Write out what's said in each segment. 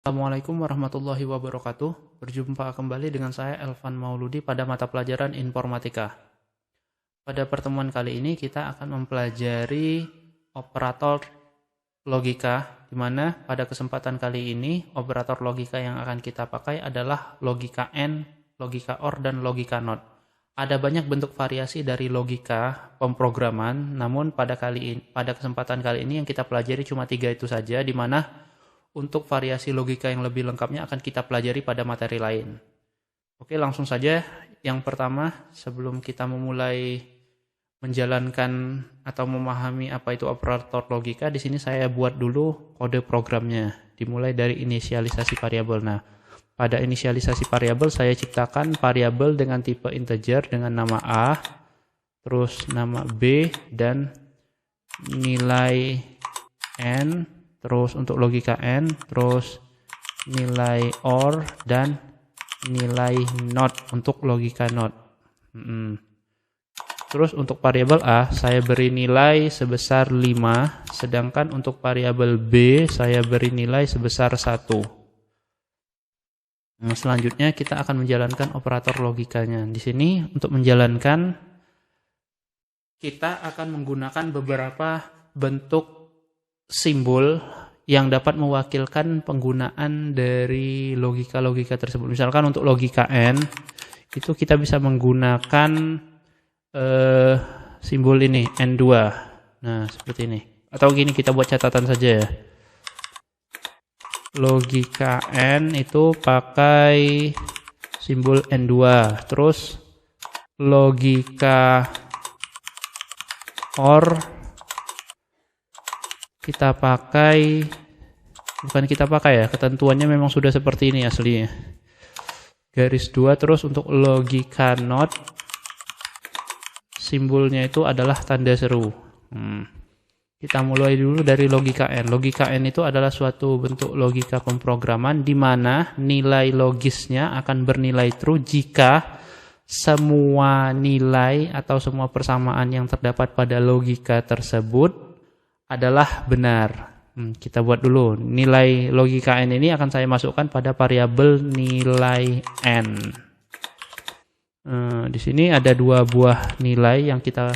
Assalamualaikum warahmatullahi wabarakatuh. Berjumpa kembali dengan saya Elvan Mauludi pada mata pelajaran Informatika. Pada pertemuan kali ini kita akan mempelajari operator logika, di mana pada kesempatan kali ini operator logika yang akan kita pakai adalah logika AND, logika OR, dan logika NOT. Ada banyak bentuk variasi dari logika pemrograman, namun pada kesempatan kali ini yang kita pelajari cuma 3 itu saja, di mana untuk variasi logika yang lebih lengkapnya akan kita pelajari pada materi lain. Oke, langsung saja. Yang pertama, sebelum kita memulai menjalankan atau memahami apa itu operator logika, di sini saya buat dulu kode programnya. Dimulai dari inisialisasi variabel. Nah, pada inisialisasi variabel saya ciptakan variabel dengan tipe integer dengan nama A, terus nama B, dan nilai N. Terus untuk logika AND, terus nilai OR, dan nilai NOT untuk logika NOT. Terus untuk variabel A, saya beri nilai sebesar 5, sedangkan untuk variabel B, saya beri nilai sebesar 1. Nah, selanjutnya kita akan menjalankan operator logikanya. Di sini untuk menjalankan, kita akan menggunakan beberapa bentuk simbol yang dapat mewakilkan penggunaan dari logika-logika tersebut. Misalkan untuk logika AND, itu kita bisa menggunakan simbol ini, N2. Nah, seperti ini. Atau gini, kita buat catatan saja ya. Logika AND itu pakai simbol N2. Terus logika OR ketentuannya memang sudah seperti ini aslinya. Garis 2. Terus untuk logika NOT, simbolnya itu adalah tanda seru. Kita mulai dulu dari logika N. Logika N itu adalah suatu bentuk logika pemrograman di mana nilai logisnya akan bernilai true jika semua nilai atau semua persamaan yang terdapat pada logika tersebut adalah benar. Kita buat dulu. Nilai logika N ini akan saya masukkan pada variabel nilai N. Di sini ada 2 buah nilai yang kita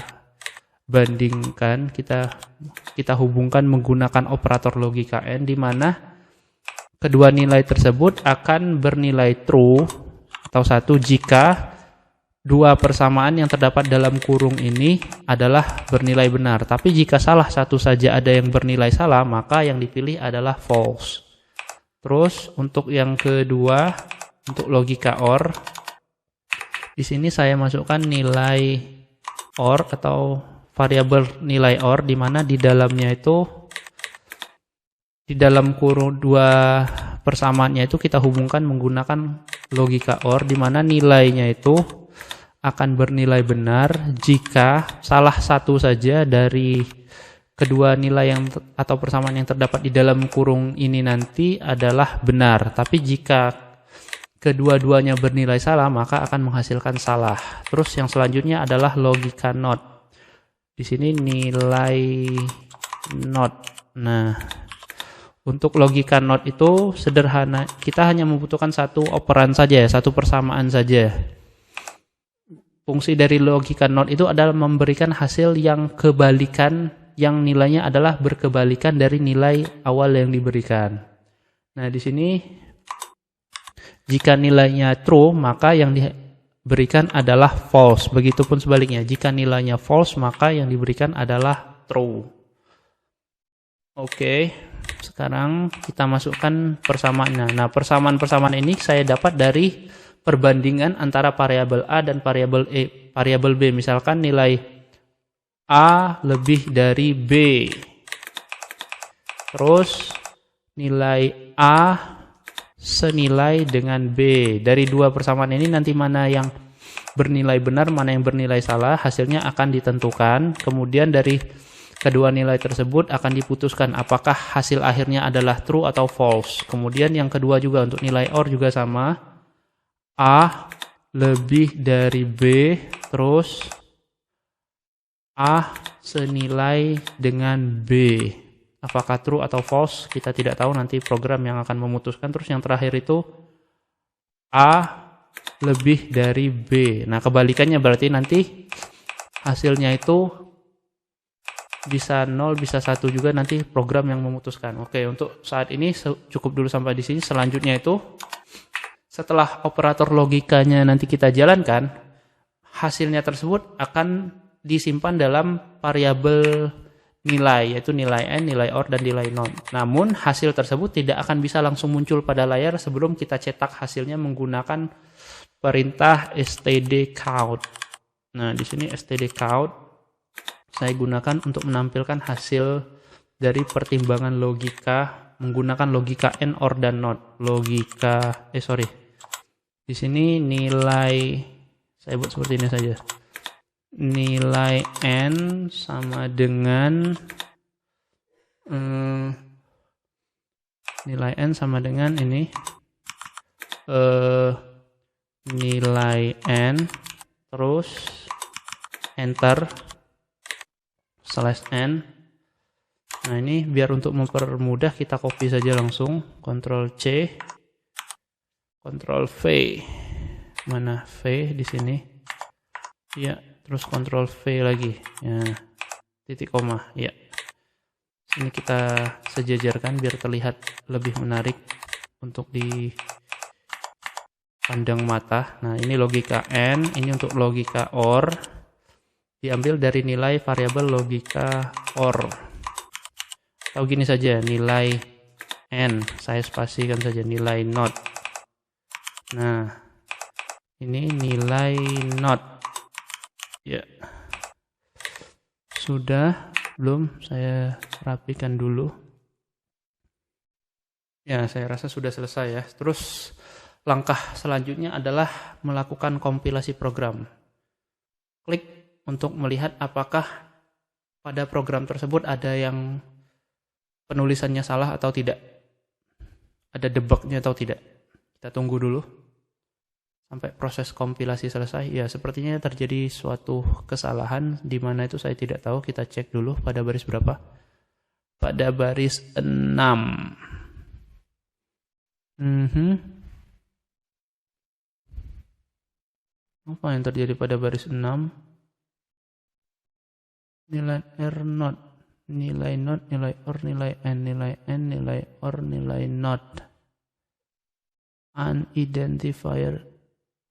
bandingkan, kita hubungkan menggunakan operator logika N, di mana kedua nilai tersebut akan bernilai true atau 1 jika 2 persamaan yang terdapat dalam kurung ini adalah bernilai benar. Tapi jika salah satu saja ada yang bernilai salah, maka yang dipilih adalah false. Terus untuk yang kedua, untuk logika OR, di sini saya masukkan nilai OR atau variabel nilai OR, di mana di dalamnya itu, di dalam kurung 2 persamaannya itu kita hubungkan menggunakan logika OR, di mana nilainya itu akan bernilai benar jika salah satu saja dari kedua nilai atau persamaan yang terdapat di dalam kurung ini nanti adalah benar. Tapi jika kedua-duanya bernilai salah, maka akan menghasilkan salah. Terus yang selanjutnya adalah logika NOT. Di sini nilai NOT. Nah, untuk logika NOT itu sederhana. Kita hanya membutuhkan satu operan saja, satu persamaan saja. Fungsi dari logika NOT itu adalah memberikan hasil yang kebalikan, yang nilainya adalah berkebalikan dari nilai awal yang diberikan. Nah, di sini jika nilainya true, maka yang diberikan adalah false. Begitupun sebaliknya, jika nilainya false, maka yang diberikan adalah true. Oke, sekarang kita masukkan persamaannya. Nah, persamaan-persamaan ini saya dapat dari perbandingan antara variabel A dan variabel B. Misalkan nilai A lebih dari B. Terus nilai A senilai dengan B. Dari 2 persamaan ini nanti mana yang bernilai benar, mana yang bernilai salah, hasilnya akan ditentukan. Kemudian dari kedua nilai tersebut akan diputuskan apakah hasil akhirnya adalah true atau false. Kemudian yang kedua juga untuk nilai OR juga sama. A lebih dari B, terus A senilai dengan B. Apakah true atau false, kita tidak tahu, nanti program yang akan memutuskan. Terus yang terakhir itu A lebih dari B. Nah, kebalikannya berarti nanti hasilnya itu bisa 0, bisa 1 juga, nanti program yang memutuskan. Oke, untuk saat ini cukup dulu sampai di sini. Selanjutnya itu setelah operator logikanya nanti kita jalankan, hasilnya tersebut akan disimpan dalam variabel nilai, yaitu nilai n, nilai or, dan nilai not. Namun hasil tersebut tidak akan bisa langsung muncul pada layar sebelum kita cetak hasilnya menggunakan perintah stdcount. Nah, di sini stdcount saya gunakan untuk menampilkan hasil dari pertimbangan logika menggunakan logika n, or, dan not. Di sini nilai, saya buat seperti ini saja. Nilai n sama dengan ini, nilai n, terus enter /n. Nah, ini biar untuk mempermudah kita copy saja langsung, Ctrl C, Ctrl V. Mana V di sini? Ya, terus Ctrl V lagi. Ya, titik koma. Ya. Ini kita sejajarkan biar terlihat lebih menarik untuk dipandang mata. Nah, ini logika n, ini untuk logika or. Diambil dari nilai variabel logika or. Atau gini saja, nilai n, saya spasikan saja, nilai not. Nah, ini nilai not. Ya. Sudah belum? Saya rapikan dulu. Ya, saya rasa sudah selesai ya. Terus langkah selanjutnya adalah melakukan kompilasi program. Klik untuk melihat apakah pada program tersebut ada yang penulisannya salah atau tidak. Ada debugnya atau tidak. Kita tunggu dulu sampai proses kompilasi selesai. Ya, sepertinya terjadi suatu kesalahan di mana itu saya tidak tahu. Kita cek dulu pada baris berapa. Pada baris 6. Apa yang terjadi pada baris 6? Nilai r not, nilai not, nilai or, nilai n, nilai or, nilai not. Unidentifier.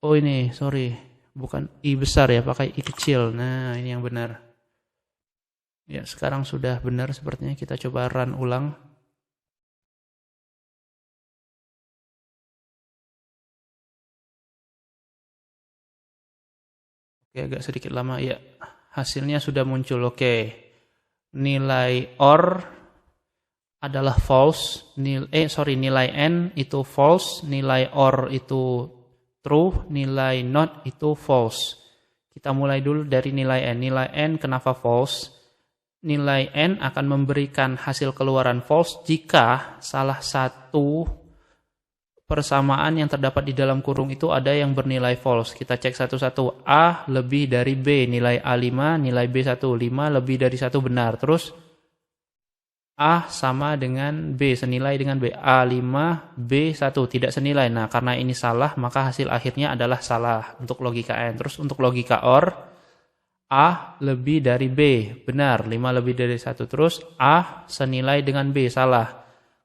Oh, ini, sorry, bukan i besar ya, pakai i kecil. Nah, ini yang benar. Ya, sekarang sudah benar sepertinya. Kita coba run ulang. Oke, agak sedikit lama ya. Hasilnya sudah muncul. Oke. Nilai or adalah false. Nilai n itu false, nilai or itu true, nilai not itu false. Kita mulai dulu dari nilai n. Nilai n kenapa false? Nilai n akan memberikan hasil keluaran false jika salah satu persamaan yang terdapat di dalam kurung itu ada yang bernilai false. Kita cek satu-satu. A lebih dari B, nilai A5, nilai B1. 5 lebih dari 1 benar. Terus A sama dengan B, senilai dengan B. A5, B1 tidak senilai. Nah, karena ini salah, maka hasil akhirnya adalah salah untuk logika N. Terus untuk logika OR, A lebih dari B, benar. 5 lebih dari 1. Terus A senilai dengan B, salah.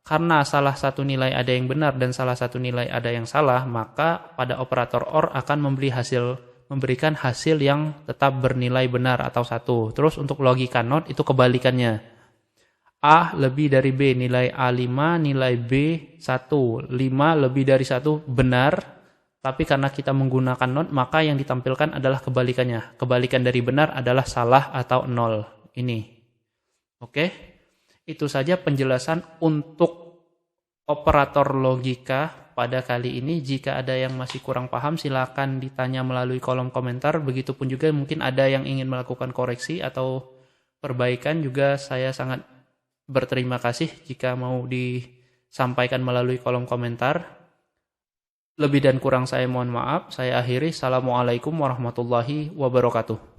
Karena salah satu nilai ada yang benar dan salah satu nilai ada yang salah, maka pada operator OR akan memberikan hasil yang tetap bernilai benar atau 1. Terus untuk logika NOT itu kebalikannya. A lebih dari B, nilai A5, nilai B1. 5 lebih dari 1 benar, tapi karena kita menggunakan NOT, maka yang ditampilkan adalah kebalikannya. Kebalikan dari benar adalah salah atau 0. Ini. Oke? Itu saja penjelasan untuk operator logika pada kali ini. Jika ada yang masih kurang paham, silakan ditanya melalui kolom komentar. Begitupun juga mungkin ada yang ingin melakukan koreksi atau perbaikan juga, saya sangat berterima kasih jika mau disampaikan melalui kolom komentar. Lebih dan kurang saya mohon maaf. Saya akhiri. Assalamualaikum warahmatullahi wabarakatuh.